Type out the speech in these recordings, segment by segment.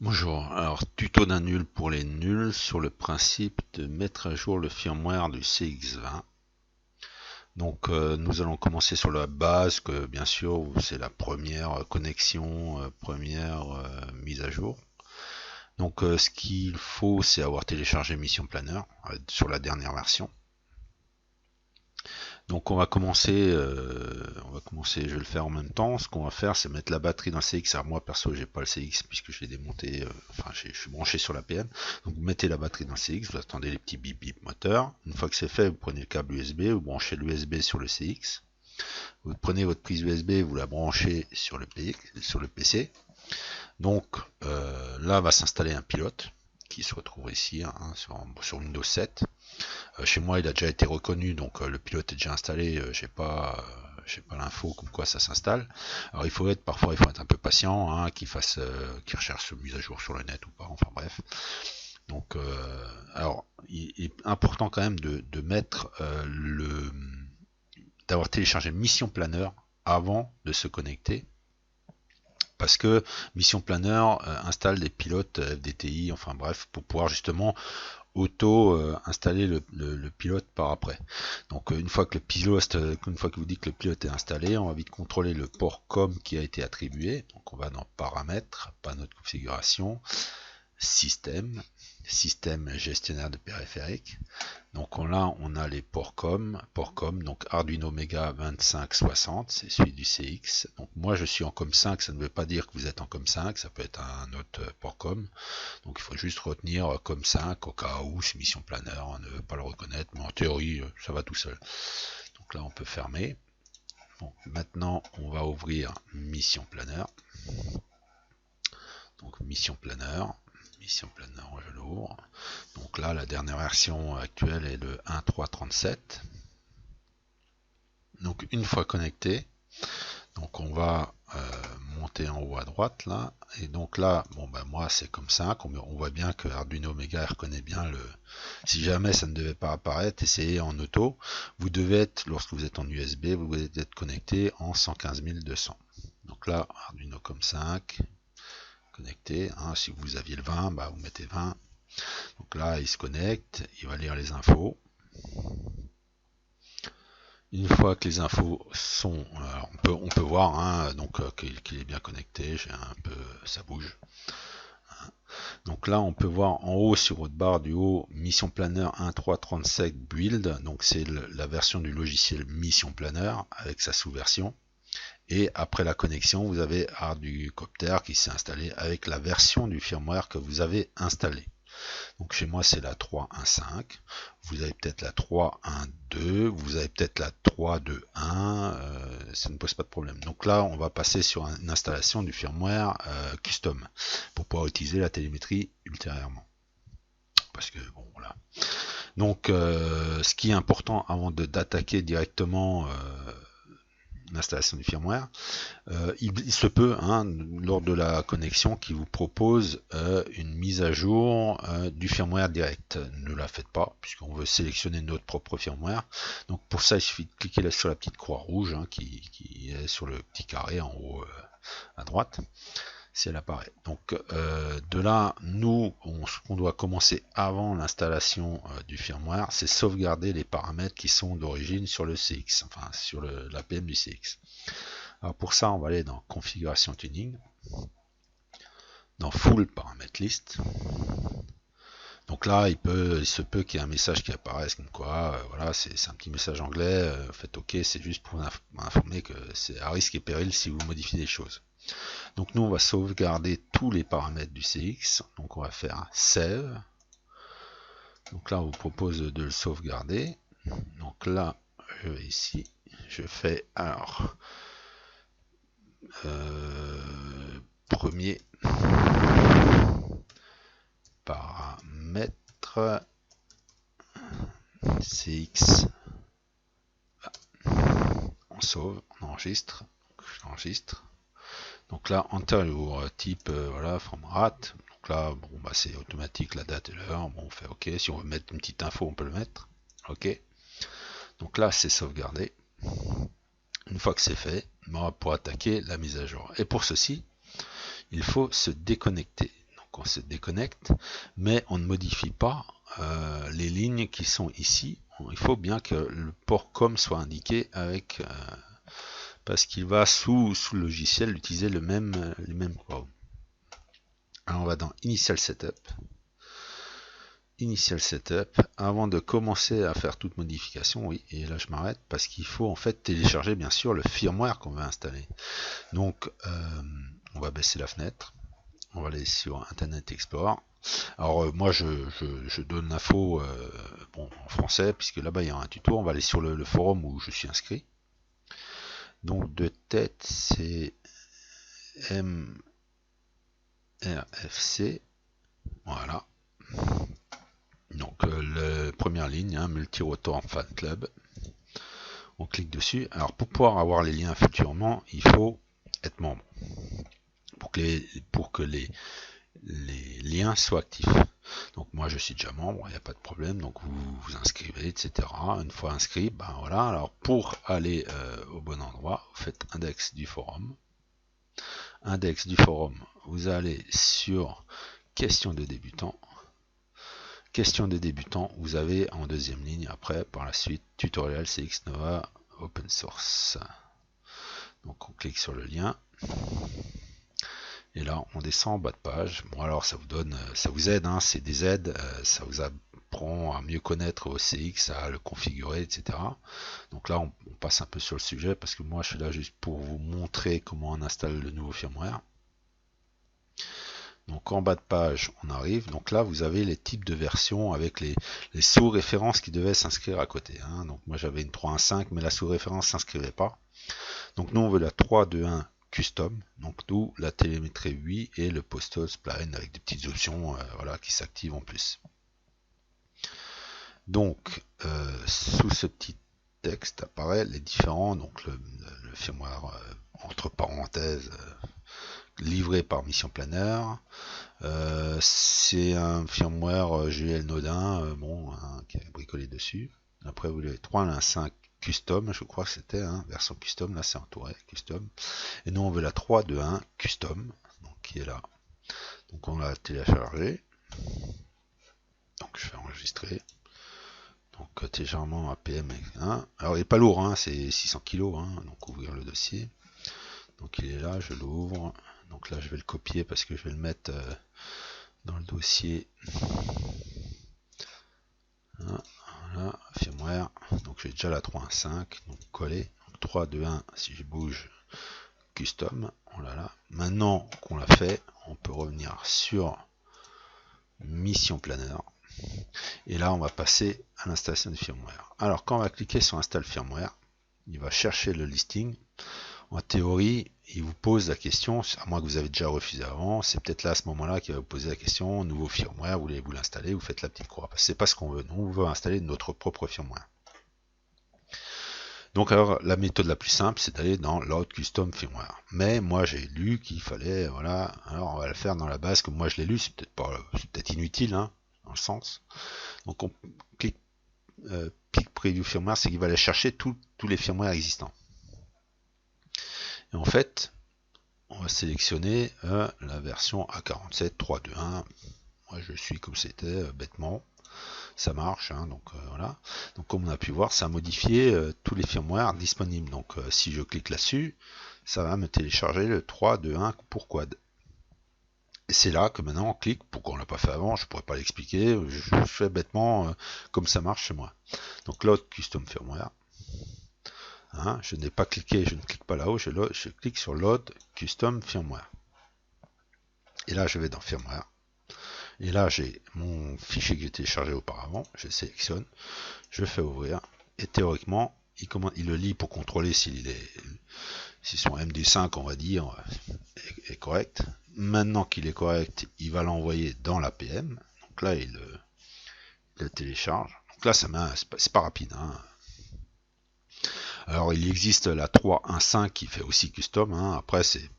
Bonjour, alors tuto d'un nul pour les nuls sur le principe de mettre à jour le firmware du CX20. Donc nous allons commencer sur la base que bien sûr c'est la première connexion, première mise à jour. Donc ce qu'il faut c'est avoir téléchargé Mission Planner sur la dernière version. Donc on va commencer, je vais le faire en même temps. Ce qu'on va faire, c'est mettre la batterie dans le CX. Alors moi perso, j'ai pas le CX puisque je l'ai démonté, je suis branché sur la PM. Donc vous mettez la batterie dans le CX, vous attendez les petits bip bip moteurs. Une fois que c'est fait, vous prenez le câble USB, vous branchez l'USB sur le CX. Vous prenez votre prise USB, vous la branchez sur le PC. Donc là va s'installer un pilote qui se retrouve ici sur Windows 7. Chez moi, il a déjà été reconnu, donc le pilote est déjà installé. J'ai pas l'info comme quoi ça s'installe. Alors parfois il faut être un peu patient, hein, qu'il recherche mise à jour sur le net ou pas. Enfin bref. Donc, alors, il est important quand même de mettre d'avoir téléchargé Mission Planner avant de se connecter. Parce que Mission Planner installe des pilotes FDTI, enfin bref, pour pouvoir justement installer le pilote par après. Donc une fois que vous dites que le pilote est installé, on va vite contrôler le port COM qui a été attribué. Donc on va dans paramètres, pas notre configuration, système gestionnaire de périphériques. Donc là on a les ports COM, donc Arduino Mega 2560, c'est celui du CX. Donc moi je suis en COM5, ça ne veut pas dire que vous êtes en COM5, ça peut être un autre port COM. Donc il faut juste retenir COM5 au cas où c'est Mission Planner, on ne veut pas le reconnaître, mais en théorie ça va tout seul. Donc là on peut fermer. Bon, maintenant on va ouvrir Mission Planner. Donc Mission Planner, je l'ouvre. Donc là la dernière version actuelle est le 1.3.37. Donc une fois connecté, donc on va monter en haut à droite là, et donc là, bon ben moi c'est comme ça, on voit bien que Arduino Mega reconnaît bien le. Si jamais ça ne devait pas apparaître, essayez en auto. Vous devez être, lorsque vous êtes en USB, vous devez être connecté en 115200. Donc là, Arduino COM5, connecté. Hein, si vous aviez le 20, bah vous mettez 20. Donc là, il se connecte, il va lire les infos. Une fois que les infos sont, on peut voir donc qu'il est bien connecté. J'ai un peu, ça bouge. Donc là, on peut voir en haut sur votre barre du haut Mission Planner 1.3.37 Build. Donc c'est la version du logiciel Mission Planner avec sa sous-version. Et après la connexion, vous avez Arducopter qui s'est installé avec la version du firmware que vous avez installé. Donc chez moi c'est la 3.1.5, vous avez peut-être la 3.1.2, vous avez peut-être la 3.2.1, ça ne pose pas de problème. Donc là on va passer sur une installation du firmware custom pour pouvoir utiliser la télémétrie ultérieurement. Parce que bon voilà. Donc ce qui est important avant d'attaquer directement l'installation du firmware, il se peut, lors de la connexion, qu'il vous propose une mise à jour du firmware direct. Ne la faites pas, puisqu'on veut sélectionner notre propre firmware. Donc pour ça, il suffit de cliquer là sur la petite croix rouge qui est sur le petit carré en haut à droite, si elle apparaît. Donc de là, nous, ce qu'on doit commencer avant l'installation du firmware, c'est sauvegarder les paramètres qui sont d'origine sur le CX, enfin sur l'APM du CX. Alors pour ça, on va aller dans configuration tuning, dans full paramètres list. Donc là, il se peut qu'il y ait un message qui apparaisse comme quoi, voilà, c'est un petit message anglais, faites OK, c'est juste pour informer que c'est à risque et péril si vous modifiez des choses. Donc nous, on va sauvegarder tous les paramètres du CX. Donc on va faire save. Donc là, on vous propose de le sauvegarder. Donc là, je vais ici, je fais alors premier paramètre CX. On sauve, on enregistre. J'enregistre. Donc là, enter your type, voilà, from rat. Donc là, bon, bah, c'est automatique, la date et l'heure. Bon, on fait OK. Si on veut mettre une petite info, on peut le mettre. OK. Donc là, c'est sauvegardé. Une fois que c'est fait, on va pouvoir attaquer la mise à jour. Et pour ceci, il faut se déconnecter. Donc on se déconnecte, mais on ne modifie pas les lignes qui sont ici. Il faut bien que le port COM soit indiqué avec parce qu'il va sous le logiciel utiliser les mêmes ports. Alors on va dans Initial Setup. Initial Setup, avant de commencer à faire toute modification, oui, et là je m'arrête parce qu'il faut en fait télécharger bien sûr le firmware qu'on va installer. Donc on va baisser la fenêtre, on va aller sur Internet Explorer. Alors moi je donne l'info bon, en français, puisque là-bas il y a un tuto. On va aller sur le forum où je suis inscrit. Donc de tête c'est MRFC, voilà. Donc la première ligne, hein, Multirotor Fan Club. On clique dessus. Alors pour pouvoir avoir les liens futurement, il faut être membre pour que les liens soient actifs. Donc moi je suis déjà membre, il n'y a pas de problème. Donc vous vous inscrivez, etc. Une fois inscrit, ben voilà. Alors pour aller au bon endroit, vous faites index du forum. Index du forum, vous allez sur questions de débutants. Question de débutants, vous avez en deuxième ligne après, par la suite, tutoriel CX Nova Open Source. Donc on clique sur le lien. Et là, on descend en bas de page. Bon, alors ça vous donne, ça vous aide, hein, c'est des aides, ça vous apprend à mieux connaître OCX, à le configurer, etc. Donc là, on passe un peu sur le sujet parce que moi, je suis là juste pour vous montrer comment on installe le nouveau firmware. Donc en bas de page, on arrive. Donc là, vous avez les types de versions avec les sous-références qui devaient s'inscrire à côté. Hein. Donc moi, j'avais une 3.1.5, mais la sous-référence ne s'inscrivait pas. Donc nous, on veut la 3.2.1 Custom. Donc d'où la télémétrie 8 et le Postal Spline avec des petites options voilà, qui s'activent en plus. Donc sous ce petit texte apparaît les différents, donc le firmware entre parenthèses livré par Mission Planner. C'est un firmware GL Nodin, bon, hein, qui est bricolé dessus. Après vous avez 3.1.5 Custom, je crois que c'était, hein, version Custom, là c'est entouré Custom. Et nous on veut la 3.2.1 Custom, donc qui est là. Donc on l'a téléchargé. Donc je fais enregistrer. Donc téléchargement APM 1. Alors il n'est pas lourd, hein, c'est 600 kg, hein, donc ouvrir le dossier. Donc il est là, je l'ouvre. Donc là je vais le copier parce que je vais le mettre dans le dossier. Voilà, firmware. Donc j'ai déjà la 3.1.5, donc collé. 3.2.1 si je bouge custom. Voilà là. Maintenant qu'on l'a fait, on peut revenir sur Mission Planner. Et là on va passer à l'installation du firmware. Alors quand on va cliquer sur install firmware, il va chercher le listing. En théorie, il vous pose la question, à moins que vous avez déjà refusé avant, c'est peut-être là à ce moment-là qu'il va vous poser la question, nouveau firmware, voulez-vous l'installer, vous faites la petite croix. Parce que c'est pas ce qu'on veut, nous on veut installer notre propre firmware. Donc alors la méthode la plus simple, c'est d'aller dans Load Custom Firmware. Mais moi j'ai lu qu'il fallait, voilà, alors on va le faire dans la base, comme moi je l'ai lu, c'est peut-être inutile, hein, dans le sens. Donc on clique Pick Preview Firmware, c'est qu'il va aller chercher tous les firmwares existants. Et en fait, on va sélectionner la version A47 3.2.1. Moi je suis comme c'était bêtement. Ça marche, hein, donc voilà. Donc comme on a pu voir, ça a modifié tous les firmwares disponibles. Donc si je clique là-dessus, ça va me télécharger le 3.2.1 pour Quad. Et c'est là que maintenant on clique, pourquoi on l'a pas fait avant, je pourrais pas l'expliquer, je fais bêtement comme ça marche chez moi. Donc Load Custom Firmware. Hein, je n'ai pas cliqué, je ne clique pas là-haut, je clique sur Load Custom Firmware. Et là je vais dans Firmware. Et là j'ai mon fichier que j'ai téléchargé auparavant, je sélectionne, je fais ouvrir, et théoriquement il le lit pour contrôler si son MD5 on va dire est correct. Maintenant qu'il est correct, il va l'envoyer dans l'APM. Donc là il le télécharge. Donc là c'est pas rapide, hein. Alors il existe la 3.1.5 qui fait aussi custom, hein. Après c'est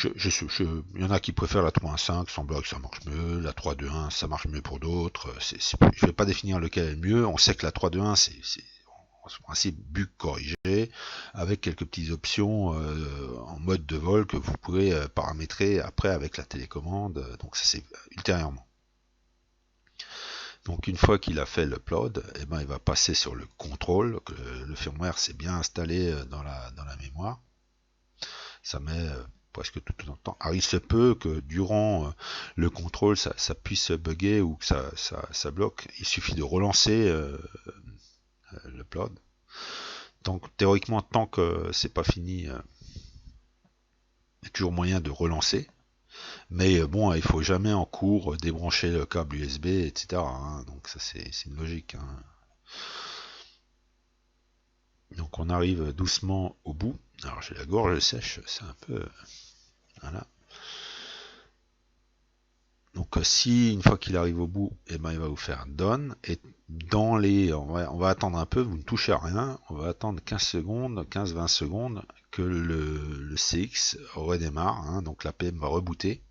il y en a qui préfèrent la 3.1.5, semblant que ça marche mieux, la 3.2.1 ça marche mieux pour d'autres, je ne vais pas définir lequel est le mieux, on sait que la 3.2.1 ce principe bug corrigé, avec quelques petites options en mode de vol que vous pourrez paramétrer après avec la télécommande. Donc ça c'est ultérieurement. Donc une fois qu'il a fait l'upload, eh ben, il va passer sur le contrôle, que le firmware s'est bien installé dans la mémoire. Ça met presque tout le temps. Alors il se peut que durant le contrôle ça puisse bugger ou que ça bloque. Il suffit de relancer l'upload. Donc théoriquement, tant que c'est pas fini, il y a toujours moyen de relancer. Mais bon, il faut jamais en cours débrancher le câble USB, etc. Hein. Donc ça c'est une logique. Hein. Donc on arrive doucement au bout. Alors j'ai la gorge sèche, c'est un peu... Voilà. Donc si une fois qu'il arrive au bout, eh ben, il va vous faire done. Et dans les... on va attendre un peu, vous ne touchez à rien. On va attendre 15 secondes, 15-20 secondes que le CX redémarre. Hein. Donc la PM va rebooter.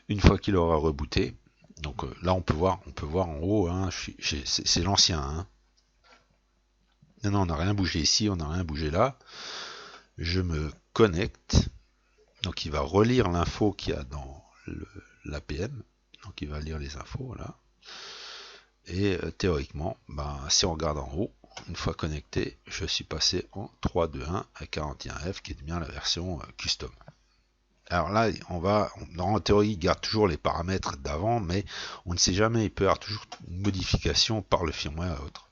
Une fois qu'il aura rebooté, donc là on peut voir en haut, hein, c'est l'ancien. Hein. Non, on n'a rien bougé ici, on n'a rien bougé là. Je me connecte. Donc il va relire l'info qu'il y a dans l'APM. Donc il va lire les infos là. Et théoriquement, si on regarde en haut, une fois connecté, je suis passé en 3.2.1 à 41F, qui est bien la version custom. Alors là, en théorie, il garde toujours les paramètres d'avant, mais on ne sait jamais, il peut y avoir toujours une modification par le firmware et autres.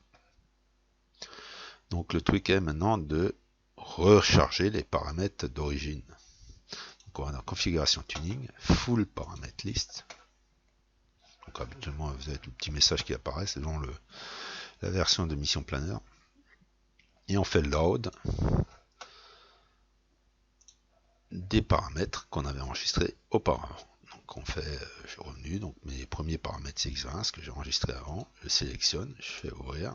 Donc le truc est maintenant de recharger les paramètres d'origine. Donc on va dans configuration tuning, full paramètre list. Donc habituellement vous avez le petit message qui apparaît selon la version de Mission Planner. Et on fait load des paramètres qu'on avait enregistrés auparavant. Donc on fait, je suis revenu, donc mes premiers paramètres CX20, ce que j'ai enregistré avant, je sélectionne, je fais ouvrir,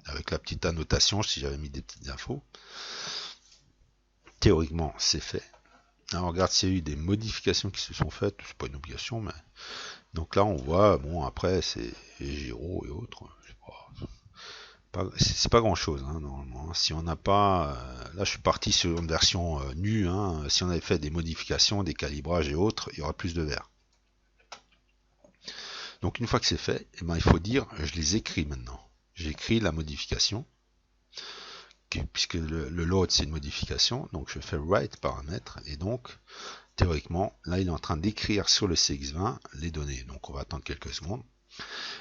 avec la petite annotation si j'avais mis des petites infos. Théoriquement c'est fait. Alors on regarde s'il y a eu des modifications qui se sont faites, c'est pas une obligation, mais donc là on voit, bon après c'est Giro et autres, c'est pas grand chose hein, normalement. Si on n'a pas, là je suis parti sur une version nue, hein, si on avait fait des modifications, des calibrages et autres, il y aura plus de vert. Donc une fois que c'est fait, eh ben, il faut dire, je les écris maintenant. J'écris la modification, puisque le load c'est une modification, donc je fais write paramètres, et donc théoriquement, là il est en train d'écrire sur le CX20 les données, donc on va attendre quelques secondes.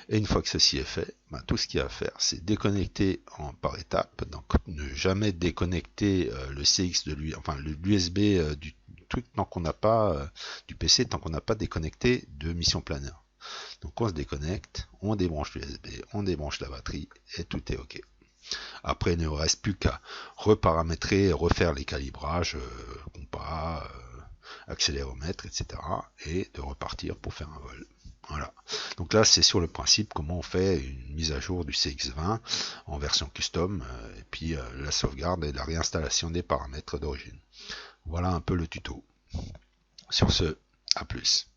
Et une fois que ceci est fait, tout ce qu'il y a à faire, c'est déconnecter par étapes. Donc ne jamais déconnecter le CX de lui, enfin l'USB du truc tant qu'on n'a pas du PC, tant qu'on n'a pas déconnecté de Mission Planner. Donc on se déconnecte, on débranche l'USB, on débranche la batterie et tout est ok. Après, il ne reste plus qu'à reparamétrer, refaire les calibrages, compas, accéléromètre, etc. et de repartir pour faire un vol. Voilà. Donc là, c'est sur le principe comment on fait une mise à jour du CX20 en version custom, et puis la sauvegarde et la réinstallation des paramètres d'origine. Voilà un peu le tuto. Sur ce, à plus.